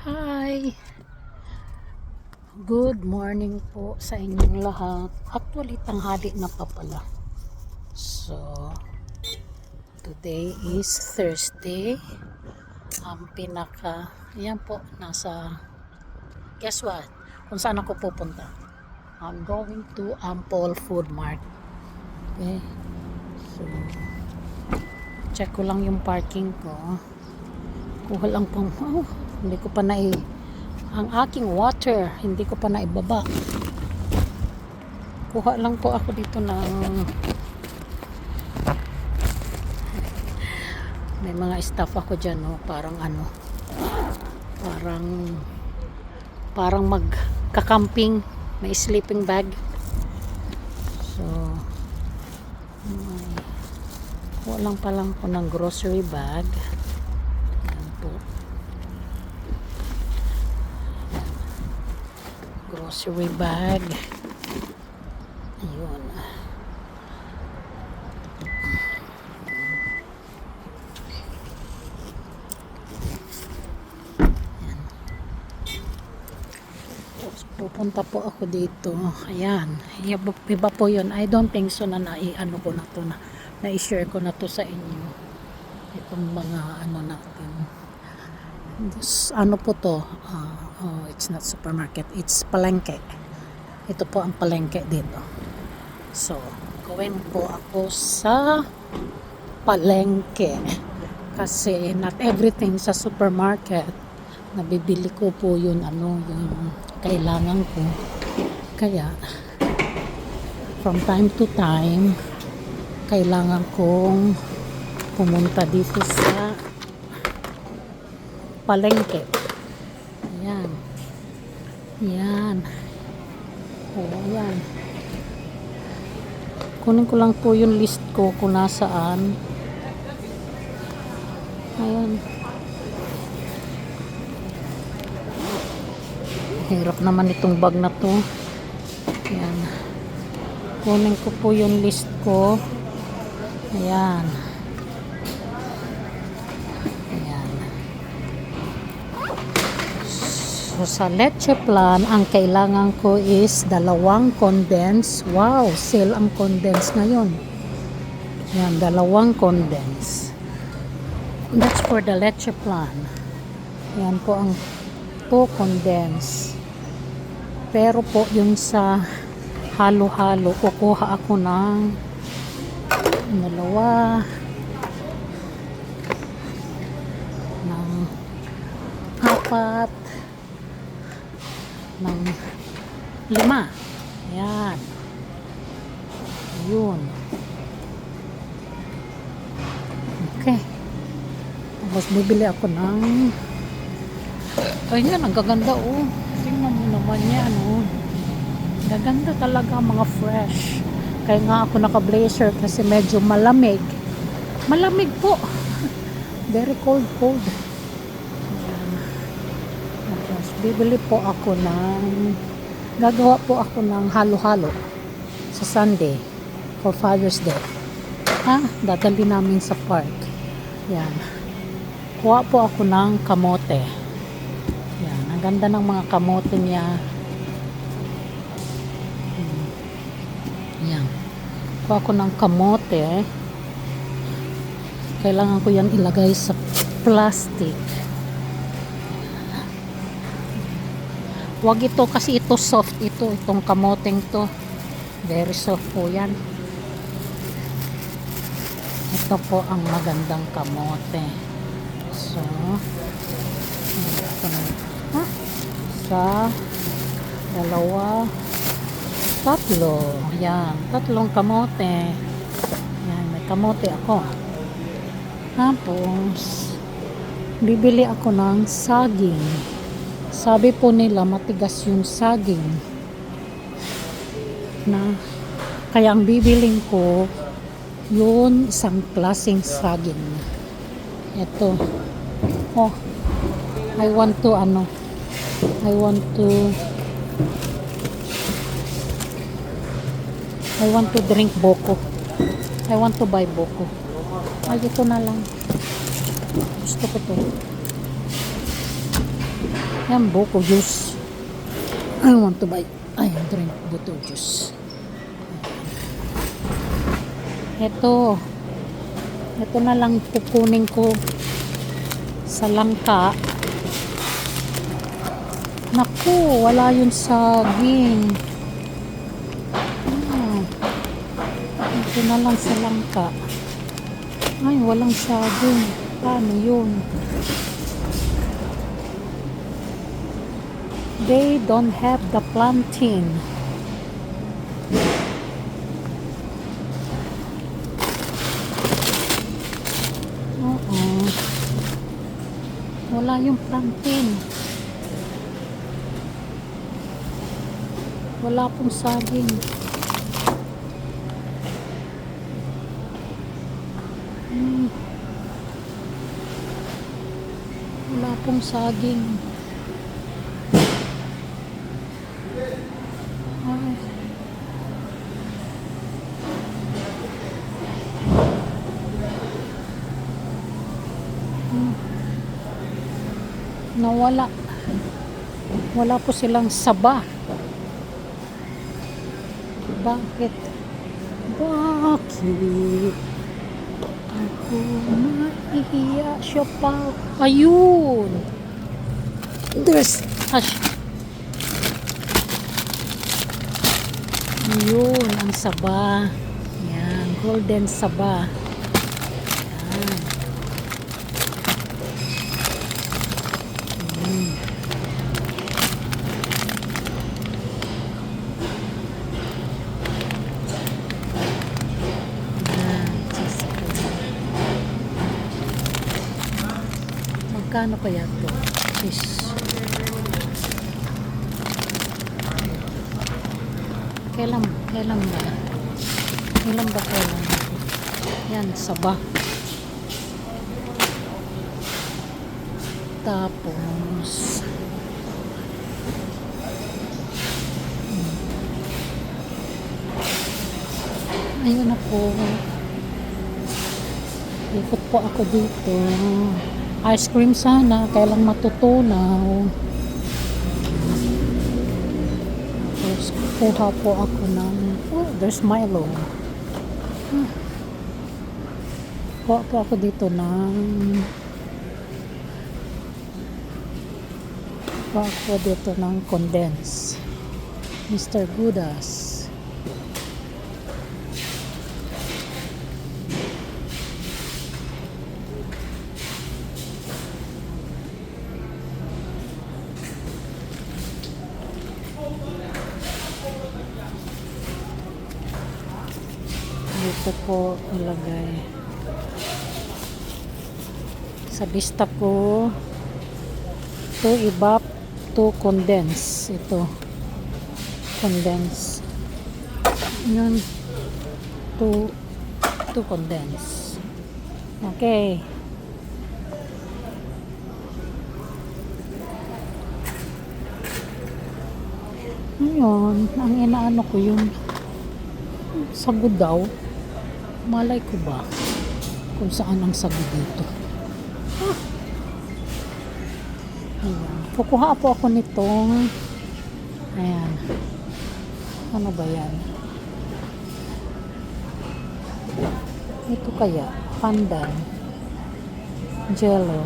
Hi! Good morning po sa inyong lahat. Actually, tanghali na pa pala. So, today is Thursday. Yan po, guess what? Kung saan ako pupunta? I'm going to Ampol Food Mart. Okay? So, check ko lang yung parking ko. Kuha lang pang, hindi ko pa ang aking water, hindi ko pa naibaba. Kuha lang po ako dito ng may mga stuff ako dyan, no? Parang magkakamping, may sleeping bag. So, kuha lang pa lang po ng grocery bag. Yan po. Grocery bag. Ayun. Pupunta po ako dito. Ayan. Iba po yun. I don't think so na na-share ko na to sa inyo. Itong mga natin. Ano po to? It's not supermarket. It's palengke. Ito po ang palengke dito. So, going po ako sa palengke. Kasi not everything sa supermarket nabibili ko po yun yung kailangan ko. Kaya from time to time kailangan kong pumunta dito sa palengke. Ayan. Ayan. Ayan. Kunin ko lang po yung list ko kung nasaan. Ayan. Hirap naman itong bag na to. Ayan. Kunin ko po yung list ko. Ayan. Ayan. So, sa leche plan, ang kailangan ko is 2 condense. Wow, sale ang condense ngayon. Ayan, 2 condense. That's for the leche plan. Ayan po ang 2 condense. Pero po yung sa halo-halo, kukuha ako ng 2 ng 4 ng 5. Ayan. Yun. Okay. Tapos bibili ako ng ayan, ang gaganda oh. Tingnan mo naman yan oh. Gaganda talaga, mga fresh. Kaya nga ako naka-blazer kasi medyo malamig. Malamig po. Very cold. Tapos bibili po ako gagawa po ako ng halo-halo sa Sunday for Father's Day. Dadali namin sa park. Yan. Kuha po ako ng kamote. Yan. Ang ganda ng mga kamote niya. Yan. Kuha ko ng kamote. Kailangan ko yan ilagay sa plastic. Wag ito kasi ito soft ito. Itong kamoteng to. Very soft po yan. Ito po ang magandang kamote. So, sa 2, 3. Yan. 3 kamote. Yan. May kamote ako. Tapos, bibili ako ng saging. Sabi po nila, matigas yung saging. Kaya ang bibiling ko, yun, isang klaseng saging. Ito. Oh, I want to drink boko. I want to buy boko. Ay, ito na lang. Gusto ko to. Yan, buko juice. I want to buy. I drink buko juice. Ito. Ito na lang kukunin ko sa langka. Naku, wala yung saging. Ito na lang sa langka. Ay, walang saging. Paano yun? They don't have the plantain. Oo. Wala yung plantain. Wala pong saging. Wala pong saging. Ay. Nawala. Wala po silang saba. Bakit? Bakit? Ako maihiya siya pa. Ayun! There's... Ayun, ang saba. Yan, golden saba. Yan. Magkano kaya ito? Kailan ba? Kailan ba? Yan, saba. Tapos ayun na po. Ikot po ako dito. Ice cream sana, kailang matutunaw. Tapos kuha po ako ng, oh, there's Milo. Kuha po ako dito ng, kuha po dito ng condense. Mr. Goudas. Dito po ilagay sa bista ko to ibap to condense. Ito condense yun, to condense. Okay, ngayon ang inaano ko yung sago daw. Malay ko ba kung saan ang sago dito? Ayan. Kukuha po ako nitong, ayan, ano ba yan? Ito kaya pandan jello.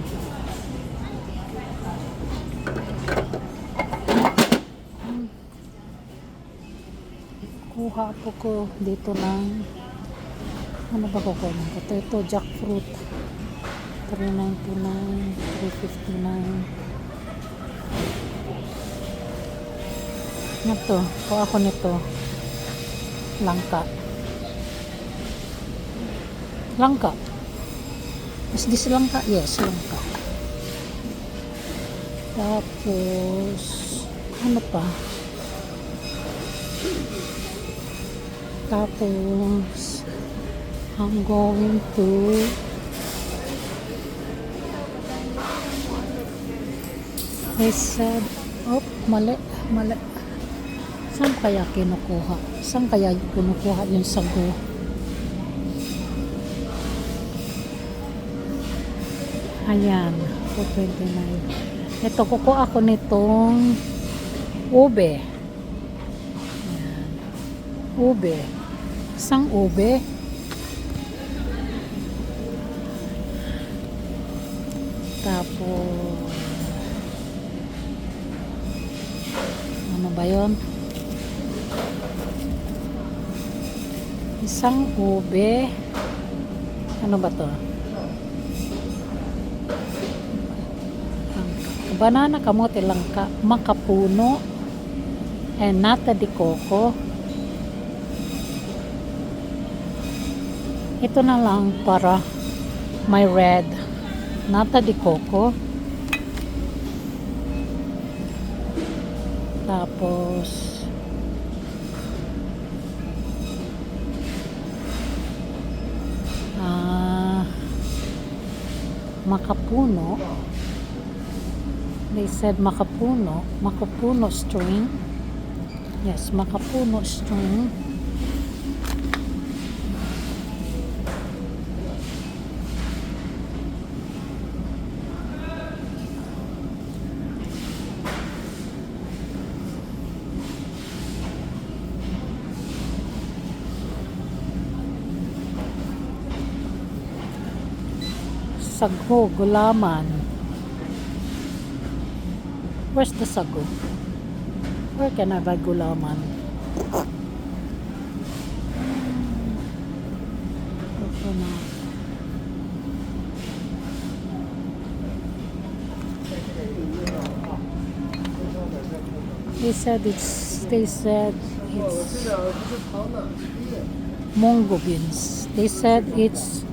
Kuha po ko dito ng, ano ba kukunin ko? Ito jackfruit, 399, 359. Ito, kuha ko nito langka. Is this langka? Yes, langka. Tapos ano pa? Tapos I'm going to I said, oh, mali. Saan kaya kinukuha? Saan kaya kinukuha yung sago? Ayan, 429. Ito, kukuha ako nitong ube. Ayan. Ube. Isang ube. Tapos, ano ba yun? Isang ube. Ano ba to? Banana, kamote, langka, makapuno, and nata de coco. Ito na lang para may red. Nata de coco. Tapos makapuno. They said makapuno string. Yes, makapuno string. Sago, gulaman. Where's the sago? Where can I buy gulaman? They said it's mungo beans. They said it's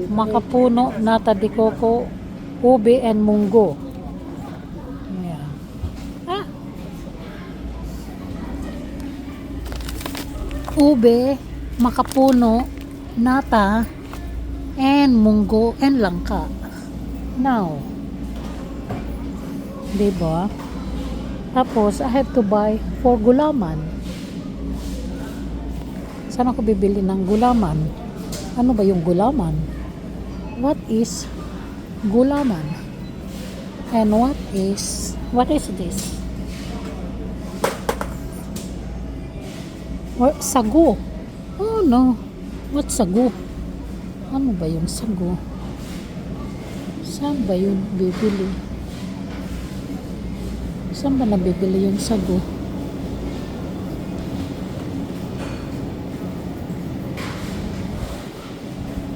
makapuno, nata de coco, ube, and munggo. Yeah. Ube, makapuno, nata, and munggo, and langka. Now, diba? Tapos, I have to buy 4 gulaman. Saan ako bibili ng gulaman? Ano ba yung gulaman? What is gulaman? And what is this? Or sago? Oh no. What sago? Ano ba yung sago? Saan ba yun bibili? Saan ba nabibili yung sago?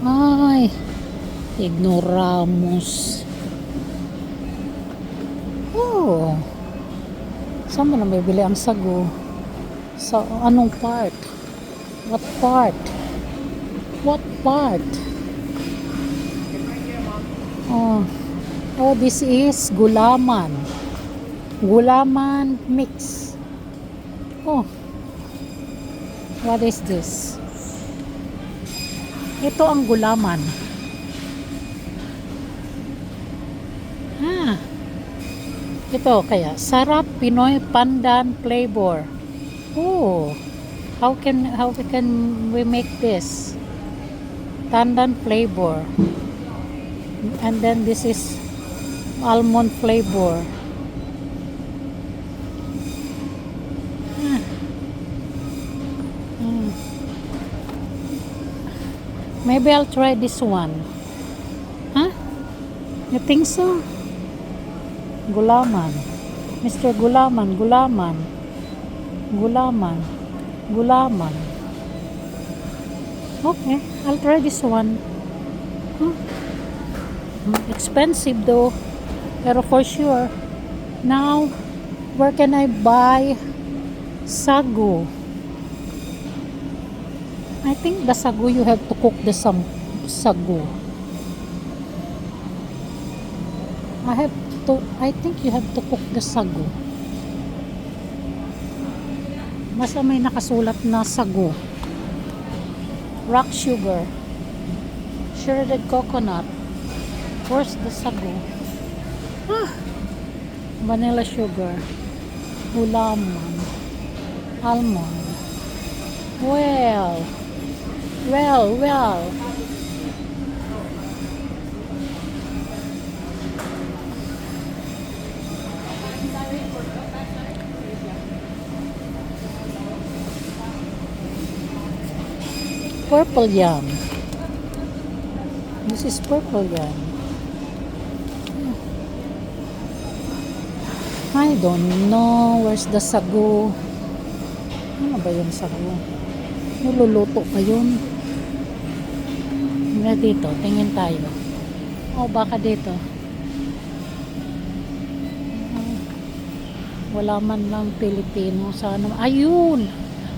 Ay, ignoramos. Oh, saan mo na bibili ang sago? Sa anong part? What part? What part? Oh, this is gulaman. Gulaman mix. Oh, what is this? Ito ang gulaman. Ito kaya sarap Pinoy pandan flavor. Oh, how can we make this? Pandan flavor. And then this is almond flavor. Maybe I'll try this one. Huh? You think so? Gulaman. Mr. Gulaman. Okay, I'll try this one. Expensive though. Pero for sure. Now, where can I buy sago? I think the sago, you have to cook the sago. I think you have to cook the sago. Basta may nakasulat na sago. Rock sugar. Shredded coconut. Where's the sago? Vanilla sugar. Gulaman. Almond. Well. Purple yam. This is purple yam. I don't know. Where's the sago? Ano ba yung sago? Niluluto pa yun. Nga dito. Tingin tayo. Oh, baka dito. Wala man lang Pilipino. Sana. Ayun!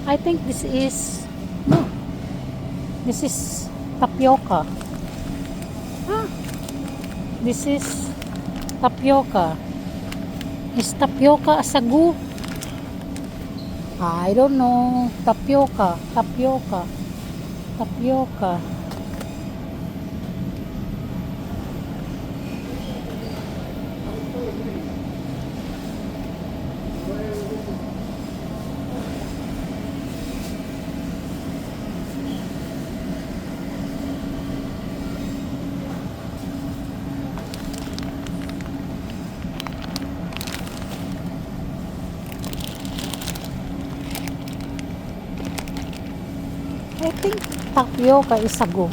I think this is... No. This is tapioca. Huh? This is tapioca. Is tapioca a sagu? I don't know. Tapioca. Tapioca. Tapioca. I think tapioca is sago.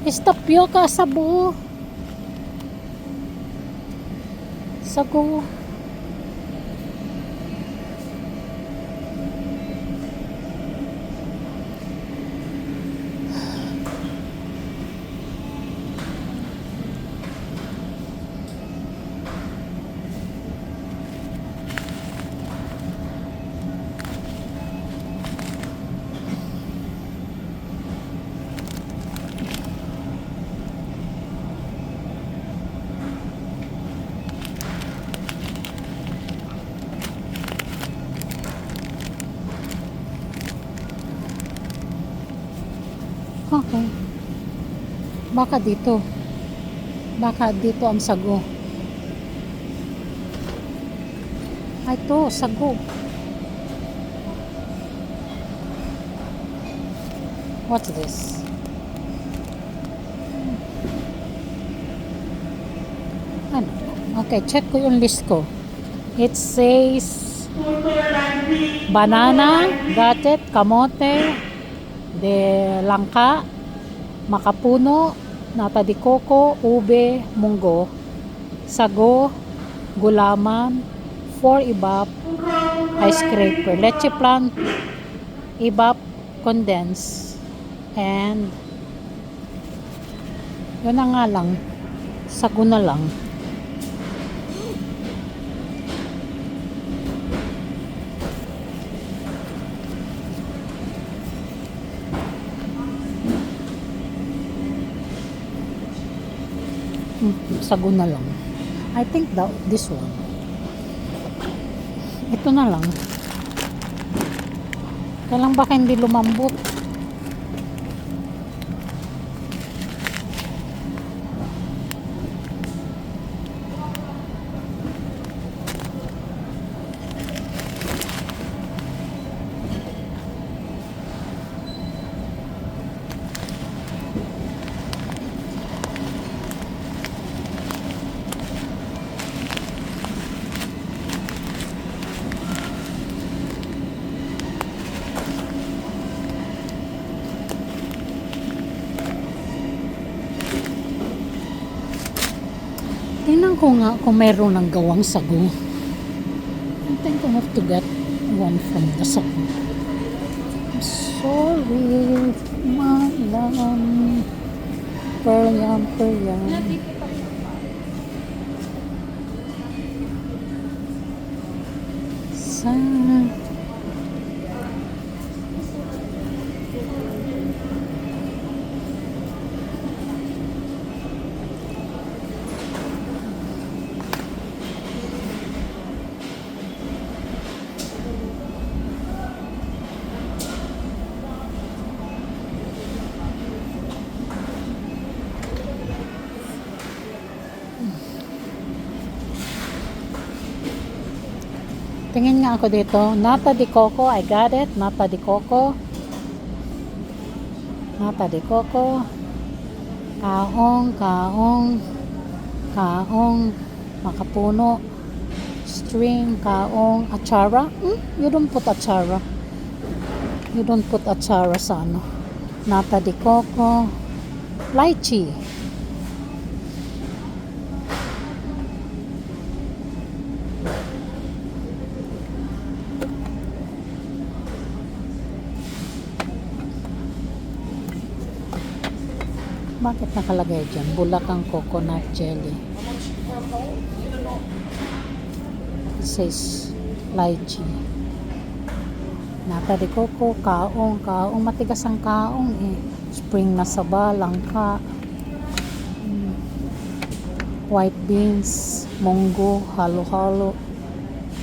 Is tapioca sago? Sago. Okay. Baka dito. Baka dito ang sago. Ay, ito, sago. What's this? Ano? Okay, check ko yung list ko. It says banana, got it, kamote, de langka, makapuno, nata de coco, ube, munggo, sago, gulaman, 4 ibap, ice scraper, leche plant, ibap, condense, and yun na nga lang, sago na lang. Sago na lang. I think this one. Ito na lang. Kailang baka hindi lumambot. Tingnan ko nga kung meron ng gawang sago. I think I have to get one from the sago. Sorry, madam. Pearl yam. Sa... Tingin nga ako dito. Nata de coco. I got it. Nata de coco. Nata de coco. Kaong. Makapuno. string, kaong, achara. You don't put achara. You don't put achara sa ano. Nata de coco. Lychee. Bakit nakalagay dyan? Bulakang coconut jelly. It says lychee. Nata de coco, kaong. Kaong, matigas ang kaong eh. Spring na saba, langka. White beans, munggo, halo-halo.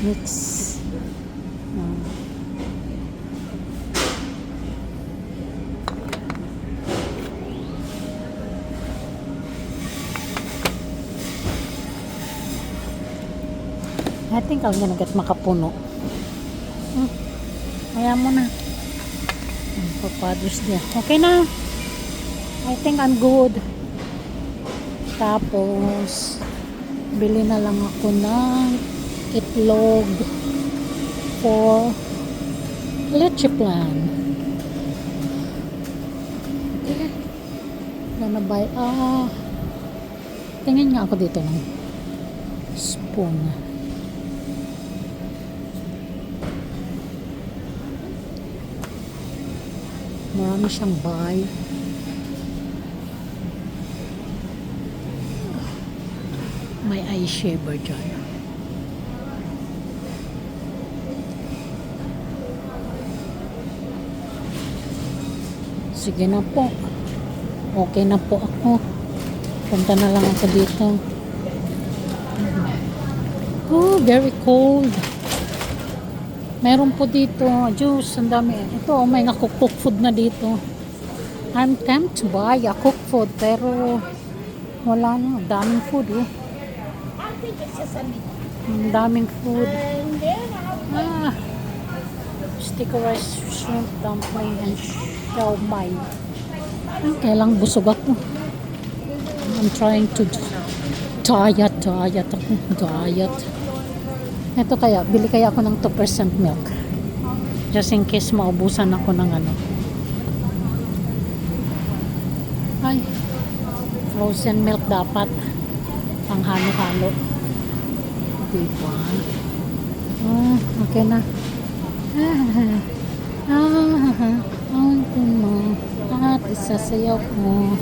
Mix. I think I'm gonna get makapuno. Kaya mo na. For Father's Day. Okay na. I think I'm good. Tapos, bili na lang ako ng itlog for leche plan. Okay. Gonna buy, tingin nga ako dito ng spoon. Marami siyang buy. May eye shaver dyan. Sige na po. Okay na po ako. Punta na lang ako dito. Oh, very cold. Meron po dito juice, ang dami. Ito, may cook food na dito. I'm tempted to buy a cook food, pero wala na. Daming food, oh. Daming food. Sticker rice, shrimp, dumpling, and siomai. Kailang busog ako. I'm trying to diet ako. Diet. Ito kaya, bili kaya ako ng 2% milk. Just in case maubusan ako ng ano. Ay, frozen milk dapat. Pang halo-halo. Diba? Okay na. Auntin mo. At isasayaw ko.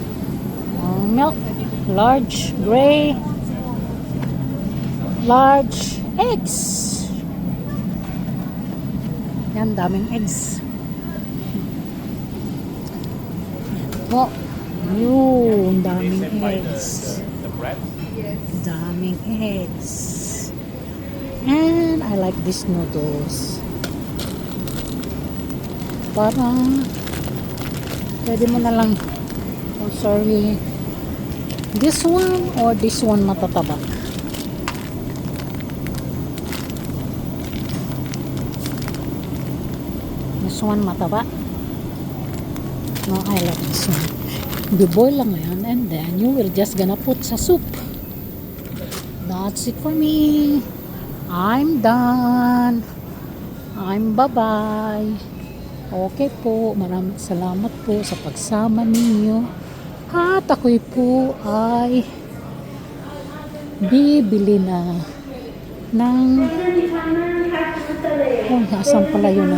Milk. Large, gray. Large. Eggs. Yan, daming eggs. Oh, yun, daming eggs. Daming eggs. And I like these noodles. Parang pwede mo na lang, oh sorry, this one or this one matataba. This one mataba. No, I like this one. Biboil lang yan, and then you will just gonna put sa soup. That's it for me. I'm done. I'm bye-bye. Okay po, maraming salamat po sa pagsama ninyo. At ako'y po ay bibili na ng asan pala yun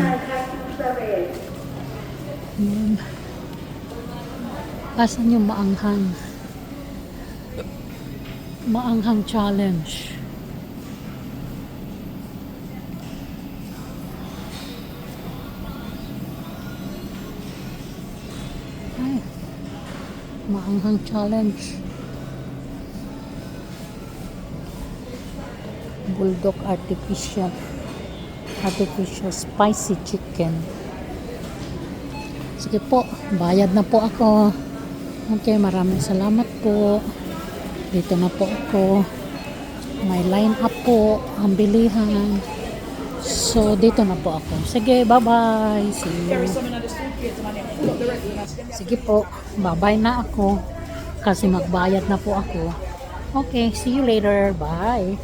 asan yung maanghang challenge. Ay, maanghang challenge. Bulldog artificial spicy chicken. Sige po, bayad na po ako. Okay, maraming salamat po. Dito na po ako. May line up po ang bilihan. So, dito na po ako. Sige, bye-bye. See you. Sige po, bye-bye na ako. Kasi magbayad na po ako. Okay, see you later. Bye.